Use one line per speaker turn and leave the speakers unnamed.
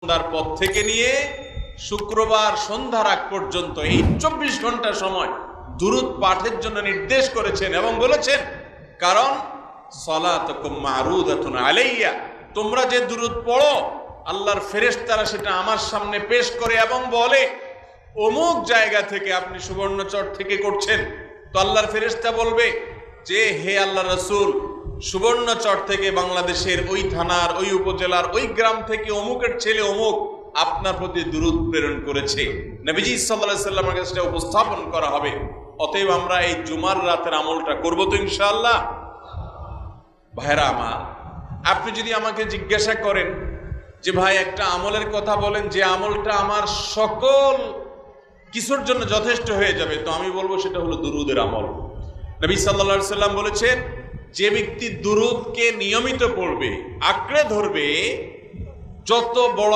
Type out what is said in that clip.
সন্ধ্যার পর থেকে নিয়ে শুক্রবার সন্ধ্যার আগ পর্যন্ত এই 24 ঘন্টা সময় দুরূদ পাঠের জন্য নির্দেশ করেছেন এবং বলেছেন, কারণ সালাতুকুম মারুদাতুন আলাইয়া, তোমরা যে দুরূদ পড়ো আল্লাহর ফেরেশতারা সেটা আমার সামনে পেশ করে এবং বলে অমুক জায়গা থেকে আপনি সুবর্ণচর থেকে করছেন। তো আল্লাহর ফেরেশতা বলবে যে হে আল্লাহ রাসূল, সুবর্ণচর থেকে বাংলাদেশের ওই থানার ওই উপজেলার ওই গ্রাম থেকে অমুকের ছেলে অমুক আপনার প্রতি দুরূদ প্রেরণ করেছে। নবীজি সাল্লাল্লাহু আলাইহি ওয়াসাল্লামের কাছে সেটা উপস্থাপন করা হবে। অতএব আমরা এই জুমার রাতের আমলটা করব তো ইনশাআল্লাহ। ভাইরা আমার, আপনি যদি আমাকে জিজ্ঞাসা করেন যে ভাই একটা আমলের কথা বলেন যে আমলটা আমার সকল কিছুর জন্য যথেষ্ট হয়ে যাবে, তো আমি বলবো সেটা হলো দুরূদের আমল। নবী সাল্লাল্লাহু আলাইহি ওয়াসাল্লাম বলেছেন, যে ব্যক্তি দুরূদকে নিয়মিত পড়বে, আঁকড়ে ধরবে, যত বড়